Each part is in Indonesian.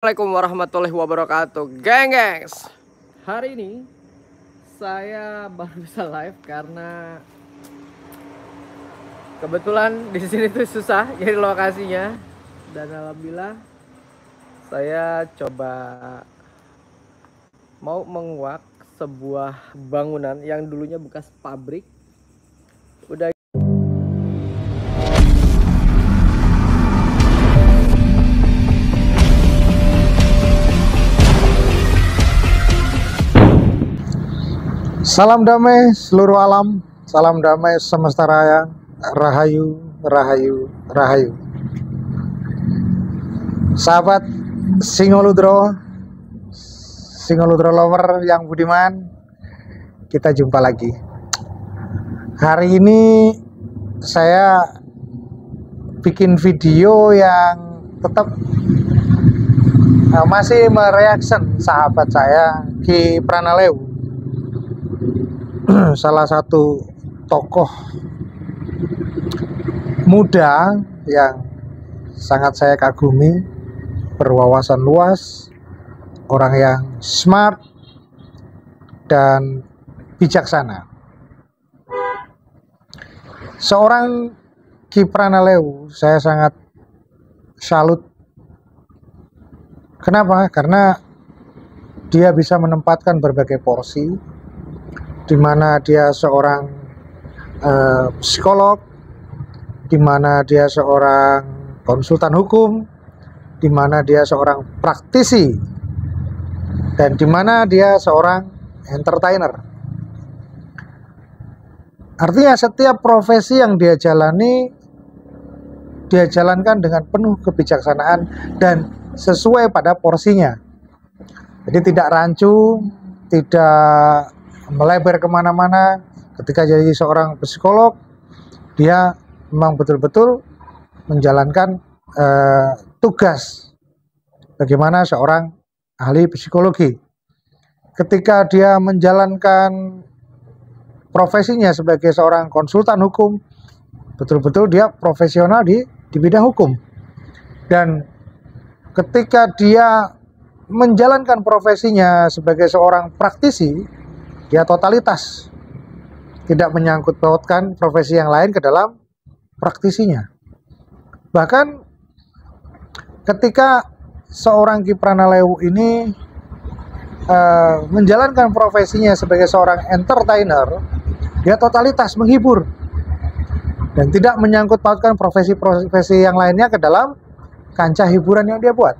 Assalamualaikum warahmatullahi wabarakatuh, gengs. Hari ini saya baru bisa live karena kebetulan di sini tuh susah jadi lokasinya, dan alhamdulillah saya coba mau menguak sebuah bangunan yang dulunya bekas pabrik. Udah Salam damai seluruh alam, salam damai semesta raya, rahayu, rahayu, rahayu. Sahabat Singoludro lover yang budiman, kita jumpa lagi. Hari ini saya bikin video yang tetap masih mereaction sahabat saya Ki Pranaleu, salah satu tokoh muda yang sangat saya kagumi, berwawasan luas, orang yang smart dan bijaksana. Seorang Ki Pranaleu saya sangat salut. Kenapa? Karena dia bisa menempatkan berbagai porsi, di mana dia seorang psikolog, di mana dia seorang konsultan hukum, di mana dia seorang praktisi, dan di mana dia seorang entertainer. Artinya setiap profesi yang dia jalani, dia jalankan dengan penuh kebijaksanaan dan sesuai pada porsinya. Jadi tidak rancu, tidak melebar kemana-mana. Ketika jadi seorang psikolog, dia memang betul-betul menjalankan tugas bagaimana seorang ahli psikologi. Ketika dia menjalankan profesinya sebagai seorang konsultan hukum, betul-betul dia profesional di bidang hukum. Dan ketika dia menjalankan profesinya sebagai seorang praktisi, dia totalitas, tidak menyangkut pautkan profesi yang lain ke dalam praktisinya. Bahkan ketika seorang Ki Pranaleu ini menjalankan profesinya sebagai seorang entertainer, dia totalitas menghibur dan tidak menyangkut pautkan profesi-profesi yang lainnya ke dalam kancah hiburan yang dia buat.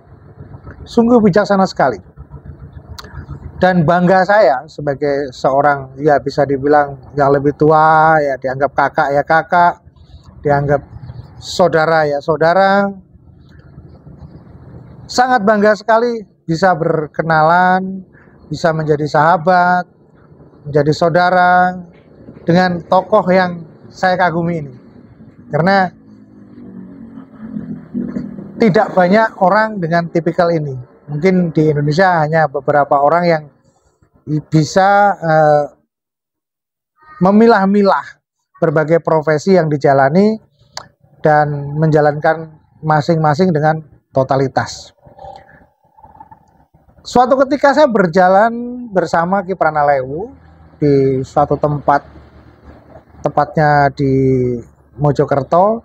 Sungguh bijaksana sekali. Dan bangga saya sebagai seorang, ya bisa dibilang yang lebih tua, ya dianggap kakak ya kakak, dianggap saudara ya saudara. Sangat bangga sekali bisa berkenalan, bisa menjadi sahabat, menjadi saudara dengan tokoh yang saya kagumi ini. Karena tidak banyak orang dengan tipikal ini. Mungkin di Indonesia hanya beberapa orang yang bisa memilah-milah berbagai profesi yang dijalani dan menjalankan masing-masing dengan totalitas. Suatu ketika saya berjalan bersama Ki Pranaleu di suatu tempat, tepatnya di Mojokerto,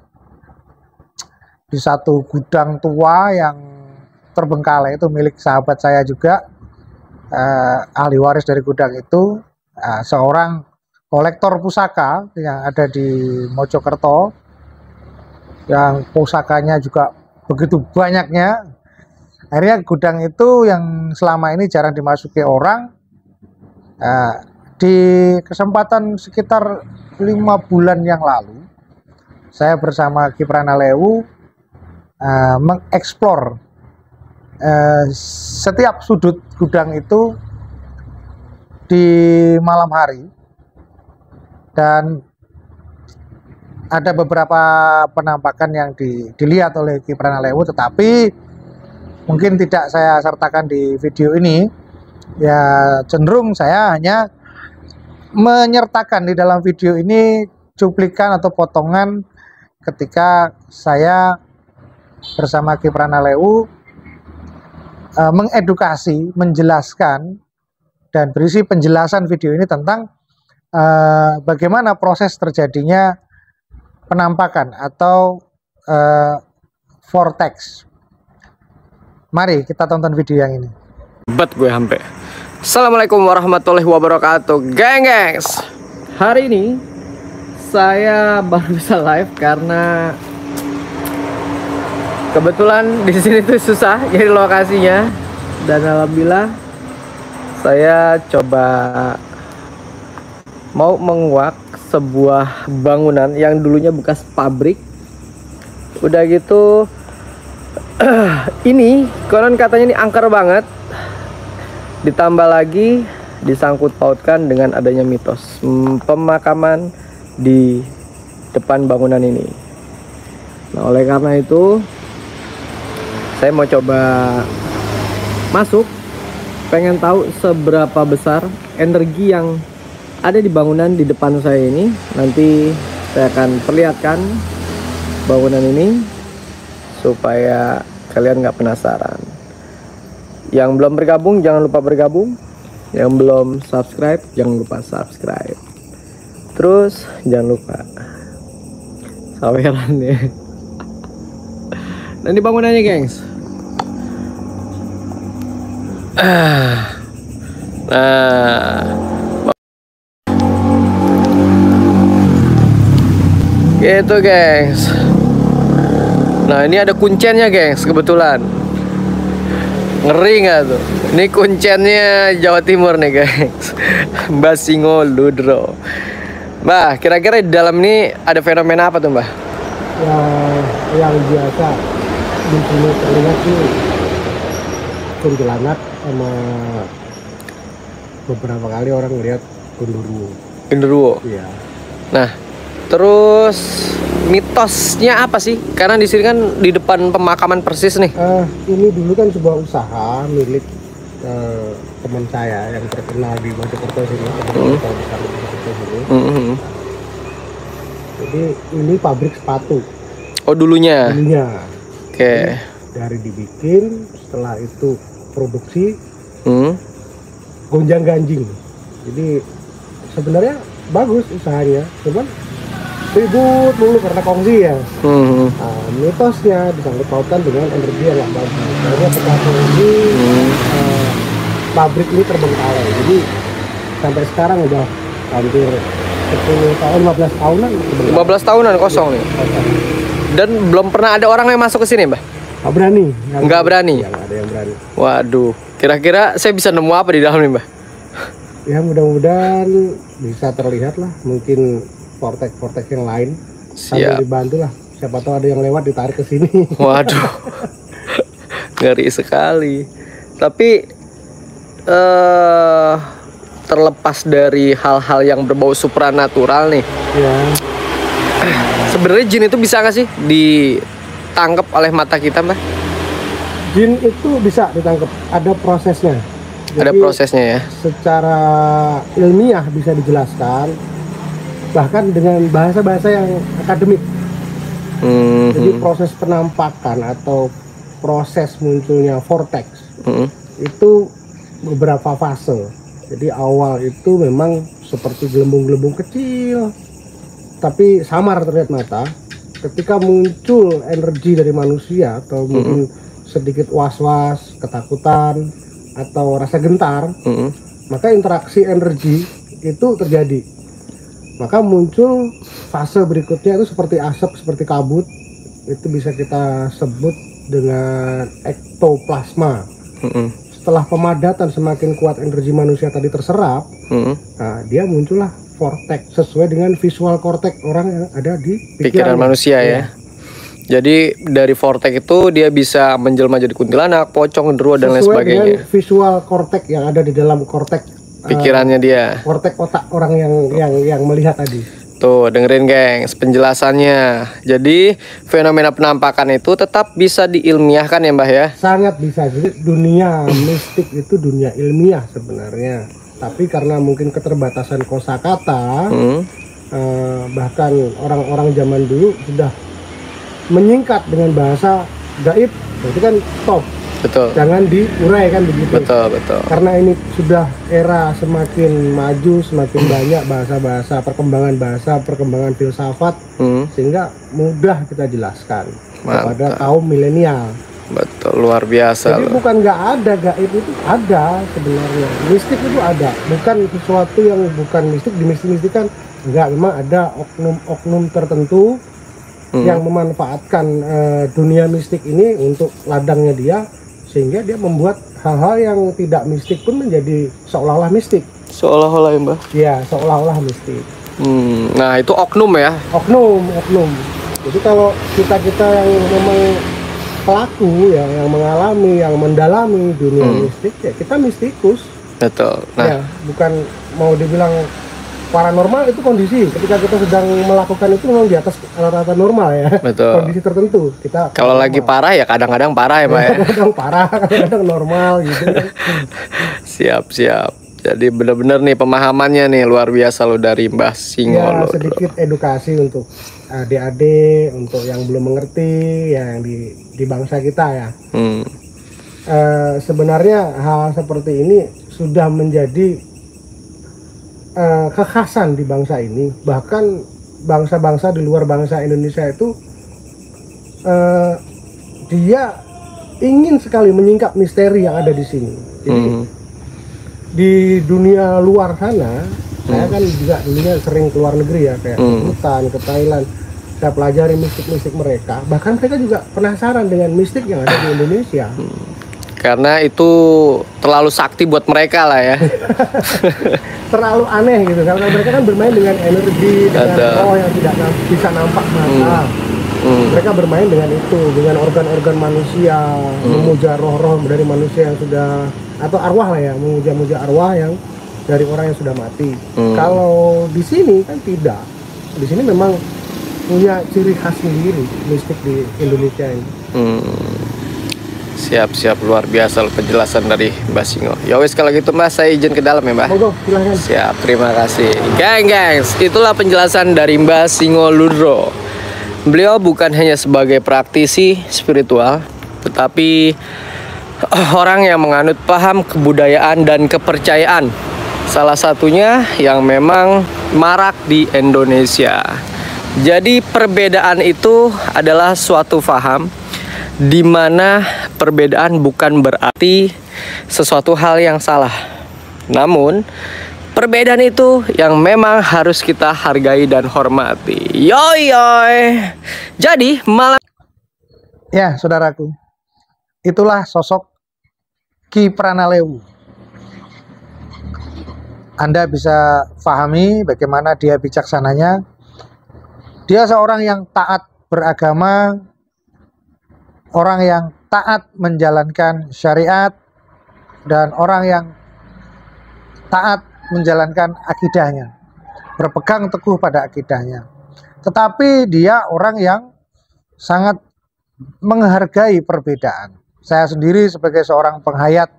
di satu gudang tua yang terbengkalai, itu milik sahabat saya juga, ahli waris dari gudang itu, seorang kolektor pusaka yang ada di Mojokerto, yang pusakanya juga begitu banyaknya. Akhirnya gudang itu yang selama ini jarang dimasuki orang, di kesempatan sekitar 5 bulan yang lalu, saya bersama Ki Pranaleu mengeksplor setiap sudut gudang itu di malam hari, dan ada beberapa penampakan yang dilihat oleh Ki Pranaleu, tetapi mungkin tidak saya sertakan di video ini. Ya cenderung saya hanya menyertakan di dalam video ini cuplikan atau potongan ketika saya bersama Ki Pranaleu mengedukasi, menjelaskan, dan berisi penjelasan video ini tentang bagaimana proses terjadinya penampakan atau vortex. Mari kita tonton video yang ini. Bet gue sampai. Assalamualaikum warahmatullahi wabarakatuh, gengs. Hari ini saya baru bisa live karena kebetulan di sini tuh susah jadi lokasinya, dan alhamdulillah saya coba mau menguak sebuah bangunan yang dulunya bekas pabrik. Udah gitu ini konon katanya ini angker banget, ditambah lagi disangkut pautkan dengan adanya mitos pemakaman di depan bangunan ini. Nah, oleh karena itu saya mau coba masuk, pengen tahu seberapa besar energi yang ada di bangunan di depan saya ini. Nanti saya akan perlihatkan bangunan ini supaya kalian nggak penasaran. Yang belum bergabung jangan lupa bergabung, yang belum subscribe jangan lupa subscribe, terus jangan lupa sawerannya. Dan di bangunannya, gengs. Nah, gitu, gengs. Nah, ini ada kuncinya, gengs, kebetulan. Ngeri nggak tuh? Ini kuncinya Jawa Timur nih, gengs. Mbah Singo Ludro. Mbah, kira-kira di dalam ini ada fenomena apa tuh, Mbah? Yang biasa di sini terlihat sih kuntilanak, sama beberapa kali orang lihat genderuwo. Genderuwo. Iya. Nah, terus mitosnya apa sih? Karena di sini kan di depan pemakaman persis nih. Ini dulu kan sebuah usaha milik teman saya yang terkenal di Mojokerto sini, besar di Mojokerto sini. Jadi ini pabrik sepatu. Oh, dulunya. Dulunya. Oke. Dari dibikin, setelah itu produksi, gonjang ganjing. Jadi sebenarnya bagus usahanya, cuman ribut dulu karena kongsi ya. Nah, mitosnya disangkut pautkan dengan energi yang nggak bagus. Akhirnya setelah kongsi, pabrik ini terbengkalai. Jadi sampai sekarang udah hampir 10 tahun, 15 tahunan. 15 tahunan kosong nih. Dan belum pernah ada orang yang masuk ke sini, Mbah? Nggak berani. Nggak berani. Ya, nggak ada yang berani. Waduh, kira-kira saya bisa nemu apa di dalam nih, Mbah? Ya mudah-mudahan bisa terlihat lah, mungkin vortex yang lain. Siap. Sambil dibantu lah, siapa tahu ada yang lewat ditarik ke sini. Waduh, ngeri sekali. Tapi terlepas dari hal-hal yang berbau supranatural nih, Ya, sebenarnya jin itu bisa nggak sih ditangkap oleh mata kita, Mbah? jin itu bisa ditangkap, ada prosesnya. Ada Jadi, prosesnya ya. secara ilmiah bisa dijelaskan, bahkan dengan bahasa-bahasa yang akademik. Jadi proses penampakan atau proses munculnya vortex itu beberapa fase. Jadi awal itu memang seperti gelembung-gelembung kecil, tapi samar terlihat mata. Ketika muncul energi dari manusia atau mungkin sedikit was-was, ketakutan, atau rasa gentar, maka interaksi energi itu terjadi. Maka muncul fase berikutnya itu seperti asap, seperti kabut. Itu bisa kita sebut dengan ektoplasma. Setelah pemadatan semakin kuat energi manusia tadi terserap, nah, dia muncullah vortex sesuai dengan visual cortex orang yang ada di Pikiran manusia ya. Jadi dari vortex itu dia bisa menjelma jadi kuntilanak, pocong, genderuwo dan lain sesuai sebagainya. dengan visual cortex yang ada di dalam cortex Pikirannya dia. kortek otak orang yang melihat tadi. Tuh, dengerin, gengs, penjelasannya. Jadi fenomena penampakan itu tetap bisa diilmiahkan ya, Mbah ya? Sangat bisa. Jadi dunia mistik itu dunia ilmiah sebenarnya. Tapi karena mungkin keterbatasan kosakata, bahkan orang-orang zaman dulu sudah menyingkat dengan bahasa gaib. Itu kan top. Betul. Jangan diurai kan begitu. Betul. Karena ini sudah era semakin maju, semakin banyak bahasa-bahasa, perkembangan filsafat, sehingga mudah kita jelaskan kepada kaum milenial. Betul, luar biasa. Jadi bukan nggak ada, gaib itu ada sebenarnya. Mistik itu ada, bukan sesuatu yang bukan mistik, dimistik-mistikan. Enggak, memang ada oknum-oknum tertentu yang memanfaatkan dunia mistik ini untuk ladangnya dia, sehingga dia membuat hal-hal yang tidak mistik pun menjadi seolah-olah mistik. Seolah-olah ya, Mbah? Iya, seolah-olah mistik. Nah, itu oknum ya? Oknum. Jadi kalau kita yang memang pelaku yang mengalami, yang mendalami dunia mistik, ya kita mistikus. Betul. Nah, ya, bukan mau dibilang paranormal, itu kondisi ketika kita sedang melakukan itu memang di atas rata-rata normal ya. Betul. Kondisi tertentu kita. Kalau lagi parah ya kadang-kadang parah ya, Pak ya. Kadang parah, kadang normal gitu. Siap. Jadi benar-benar nih pemahamannya nih luar biasa lo dari Mbah Singo. Ya, sedikit edukasi untuk adik-adik, untuk yang belum mengerti, yang di bangsa kita ya. Sebenarnya hal seperti ini sudah menjadi kekhasan di bangsa ini. Bahkan bangsa-bangsa di luar bangsa Indonesia itu dia ingin sekali menyingkap misteri yang ada di sini. Jadi di dunia luar sana, saya kan juga dulunya sering keluar negeri ya, kayak ke Bhutan, ke Thailand. Saya pelajari mistik-mistik mereka. Bahkan mereka juga penasaran dengan mistik yang ada di Indonesia. Karena itu terlalu sakti buat mereka lah ya. Terlalu aneh gitu, karena mereka kan bermain dengan energi, dengan roh yang tidak bisa nampak mata. Mereka bermain dengan itu, dengan organ-organ manusia, memuja roh-roh dari manusia yang sudah, atau arwah lah ya, memuja-muja arwah yang dari orang yang sudah mati. Kalau di sini kan tidak. Di sini memang punya ciri khas sendiri mistik di Indonesia ini. Siap, luar biasa penjelasan dari Mbah Singo. Ya wes kalau gitu Mbah, saya izin ke dalam ya Mbah. Monggo, silahkan. Siap, terima kasih. Gengs, itulah penjelasan dari Mbah Singo Ludro. Beliau bukan hanya sebagai praktisi spiritual, tetapi orang yang menganut paham kebudayaan dan kepercayaan. Salah satunya yang memang marak di Indonesia. Jadi perbedaan itu adalah suatu paham di mana perbedaan bukan berarti sesuatu hal yang salah. Namun perbedaan itu yang memang harus kita hargai dan hormati. Yoi. Jadi malam. Ya, saudaraku, itulah sosok Ki Pranalewu. Anda bisa pahami bagaimana dia bijaksananya. Dia seorang yang taat beragama, orang yang taat menjalankan syariat, dan orang yang taat menjalankan akidahnya, berpegang teguh pada akidahnya. Tetapi dia orang yang sangat menghargai perbedaan. Saya sendiri sebagai seorang penghayat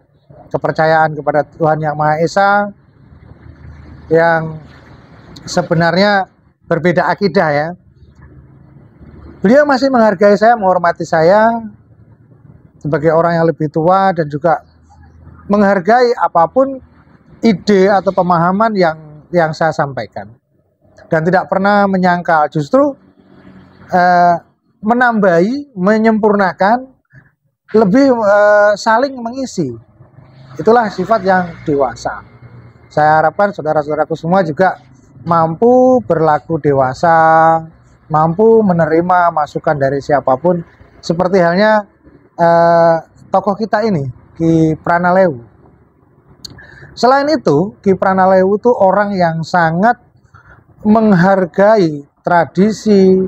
kepercayaan kepada Tuhan Yang Maha Esa, yang sebenarnya berbeda akidah ya, beliau masih menghargai saya, menghormati saya sebagai orang yang lebih tua, dan juga menghargai apapun ide atau pemahaman yang saya sampaikan, dan tidak pernah menyangkal, justru menambahi, menyempurnakan, lebih saling mengisi. Itulah sifat yang dewasa. Saya harapkan saudara-saudaraku semua juga mampu berlaku dewasa, mampu menerima masukan dari siapapun, seperti halnya tokoh kita ini, Ki Pranalewu. Selain itu, Ki Pranalewu itu orang yang sangat menghargai tradisi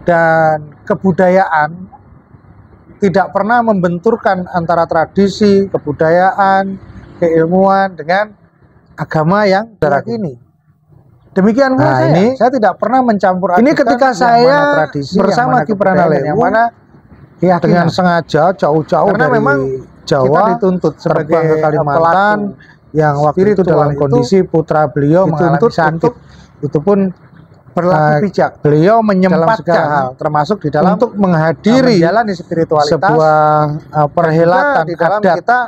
dan kebudayaan, tidak pernah membenturkan antara tradisi, kebudayaan, keilmuan dengan agama yang ini. Demikian pula saya tidak pernah mencampur adukan. Ini ketika saya tradisi, bersama Ki Pranalewu, yang mana dengan sengaja jauh-jauh dari memang Jawa, kita dituntut sebagai ke Kalimantan, yang waktu itu dalam kondisi putra beliau mengalami sakit. Itu pun berlaku bijak. Beliau menyempatkan hal, termasuk di dalam untuk menghadiri menjalani spiritualitas sebuah perhelatan di dalam adat kita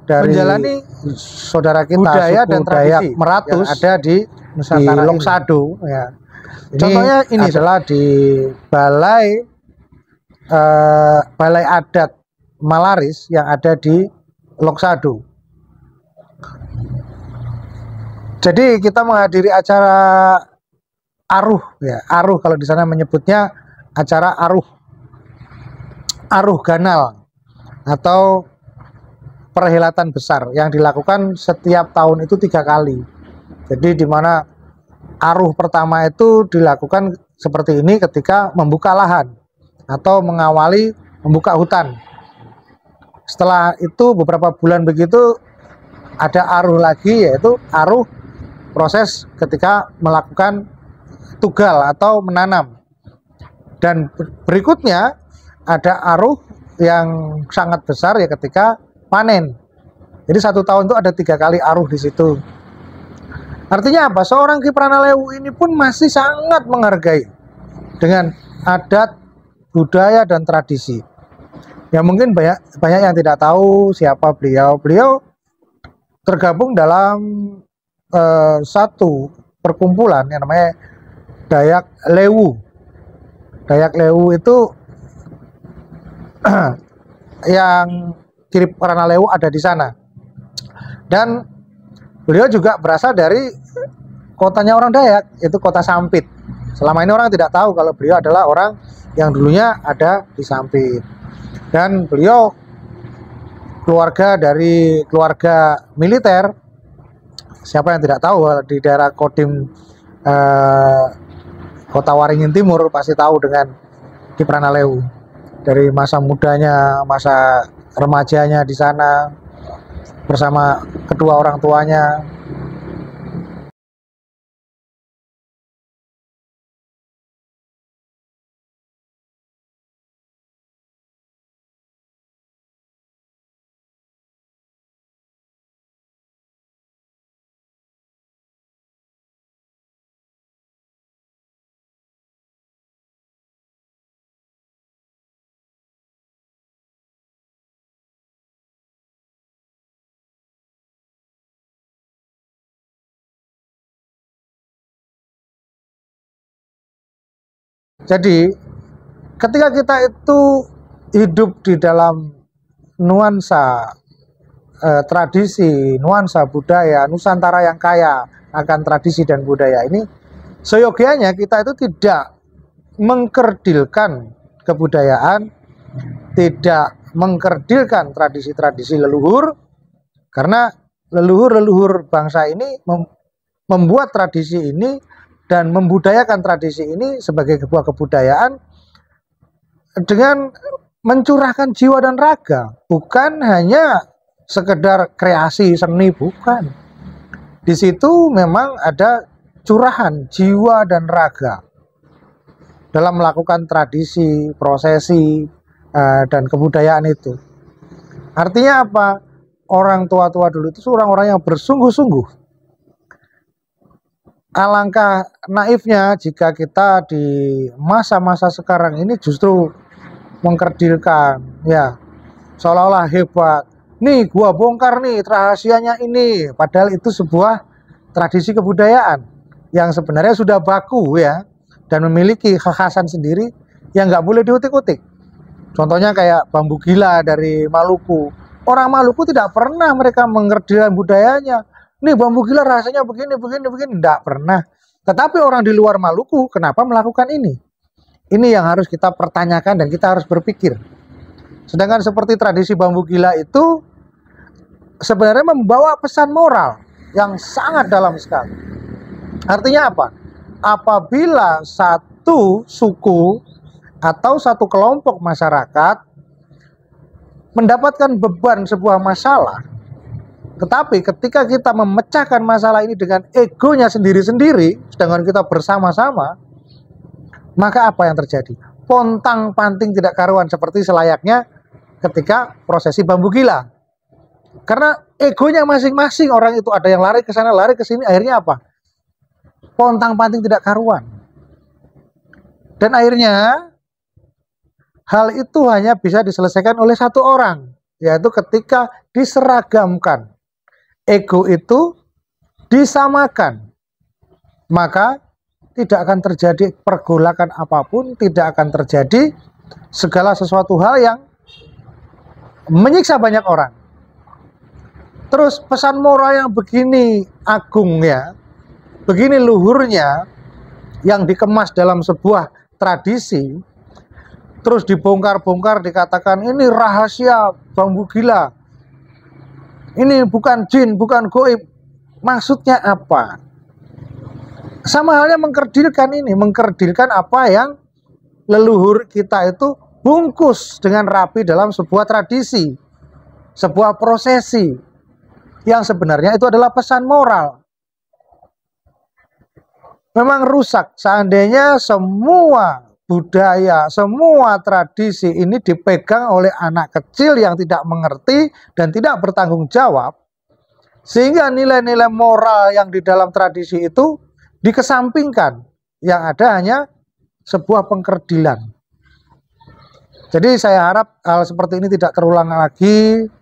dari menjalani saudara kita budaya dan tradisi Meratus yang ada di Nusantara, di Loksado ya. Contohnya ini adalah di balai adat Malaris yang ada di Loksado. Jadi kita menghadiri acara aruh ya, aruh kalau di sana menyebutnya acara aruh ganal atau perhelatan besar yang dilakukan setiap tahun itu 3 kali. Jadi di mana aruh pertama itu dilakukan seperti ini ketika membuka lahan atau mengawali membuka hutan. Setelah itu beberapa bulan begitu ada aruh lagi, yaitu aruh proses ketika melakukan tugal atau menanam. Dan berikutnya ada aruh yang sangat besar ya ketika panen. Jadi 1 tahun itu ada 3 kali aruh di situ. Artinya apa? Seorang Ki Pranalewu ini pun masih sangat menghargai dengan adat, budaya dan tradisi. Ya mungkin banyak yang tidak tahu siapa beliau. Beliau tergabung dalam satu perkumpulan yang namanya Dayak Lewu. Dayak Lewu itu yang Ki Pranalewu ada di sana. Dan beliau juga berasal dari kotanya orang Dayak, yaitu kota Sampit. Selama ini orang tidak tahu kalau beliau adalah orang yang dulunya ada di Sampit. Dan beliau keluarga dari keluarga militer. Siapa yang tidak tahu di daerah Kodim Kota Waringin Timur pasti tahu dengan Ki Pranalewu. Dari masa mudanya, masa remajanya di sana bersama kedua orang tuanya. Jadi ketika kita itu hidup di dalam nuansa tradisi, nuansa budaya Nusantara yang kaya akan tradisi dan budaya ini, seyogianya kita itu tidak mengkerdilkan kebudayaan, tidak mengkerdilkan tradisi-tradisi leluhur, karena leluhur-leluhur bangsa ini membuat tradisi ini dan membudayakan tradisi ini sebagai sebuah kebudayaan dengan mencurahkan jiwa dan raga, bukan hanya sekedar kreasi seni, bukan. Di situ memang ada curahan jiwa dan raga dalam melakukan tradisi, prosesi, dan kebudayaan itu. Artinya apa? Orang tua-tua dulu itu orang-orang yang bersungguh-sungguh. Alangkah naifnya jika kita di masa-masa sekarang ini justru mengkerdilkan, ya, seolah-olah hebat. Nih, gua bongkar nih rahasianya ini, padahal itu sebuah tradisi kebudayaan yang sebenarnya sudah baku ya, dan memiliki kekhasan sendiri yang nggak boleh diutik-utik. Contohnya kayak bambu gila dari Maluku. Orang Maluku tidak pernah mereka mengkerdilkan budayanya. Nih bambu gila rasanya begini, enggak pernah. Tetapi orang di luar Maluku kenapa melakukan ini? Ini yang harus kita pertanyakan dan kita harus berpikir. Sedangkan seperti tradisi bambu gila itu sebenarnya membawa pesan moral yang sangat dalam sekali. Artinya apa? Apabila satu suku atau satu kelompok masyarakat mendapatkan beban sebuah masalah, tetapi ketika kita memecahkan masalah ini dengan egonya sendiri-sendiri, sedangkan kita bersama-sama, maka apa yang terjadi? Pontang-panting tidak karuan seperti selayaknya ketika prosesi bambu gila. Karena egonya masing-masing orang itu, ada yang lari ke sana, lari ke sini, akhirnya apa? Pontang-panting tidak karuan. Dan akhirnya hal itu hanya bisa diselesaikan oleh satu orang, yaitu ketika diseragamkan. Ego itu disamakan, maka tidak akan terjadi pergolakan apapun, tidak akan terjadi segala sesuatu hal yang menyiksa banyak orang. Terus pesan moral yang begini agungnya, begini luhurnya, yang dikemas dalam sebuah tradisi, terus dibongkar-bongkar, dikatakan ini rahasia bambu gila, ini bukan jin, bukan goib. Maksudnya apa? Sama halnya mengkerdilkan ini, mengkerdilkan apa yang leluhur kita itu bungkus dengan rapi dalam sebuah tradisi, sebuah prosesi, yang sebenarnya itu adalah pesan moral. Memang rusak seandainya semua budaya, semua tradisi ini dipegang oleh anak kecil yang tidak mengerti dan tidak bertanggung jawab, sehingga nilai-nilai moral yang di dalam tradisi itu dikesampingkan, yang ada hanya sebuah pengkerdilan. Jadi saya harap hal seperti ini tidak terulang lagi.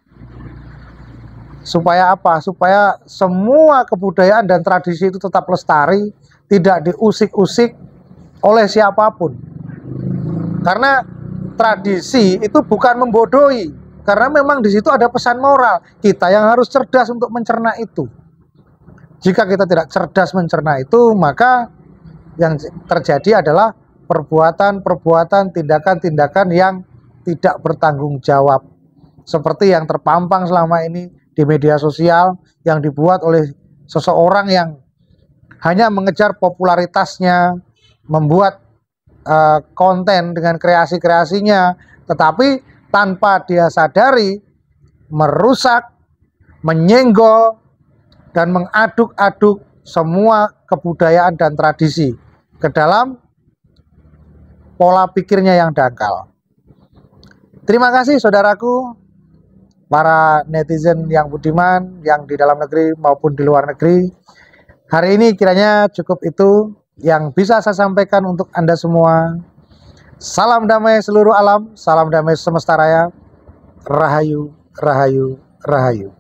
Supaya apa? Supaya semua kebudayaan dan tradisi itu tetap lestari, tidak diusik-usik oleh siapapun. Karena tradisi itu bukan membodohi, karena memang di situ ada pesan moral. Kita yang harus cerdas untuk mencerna itu. Jika kita tidak cerdas mencerna itu, maka yang terjadi adalah perbuatan-perbuatan, tindakan-tindakan yang tidak bertanggung jawab. Seperti yang terpampang selama ini di media sosial, yang dibuat oleh seseorang yang hanya mengejar popularitasnya, membuat konten dengan kreasi-kreasinya, tetapi tanpa dia sadari merusak, menyenggol, dan mengaduk-aduk semua kebudayaan dan tradisi ke dalam pola pikirnya yang dangkal. Terima kasih saudaraku, para netizen yang budiman, yang di dalam negeri maupun di luar negeri. Hari ini kiranya cukup itu yang bisa saya sampaikan untuk Anda semua. Salam damai seluruh alam, salam damai semesta raya. Rahayu, rahayu, rahayu.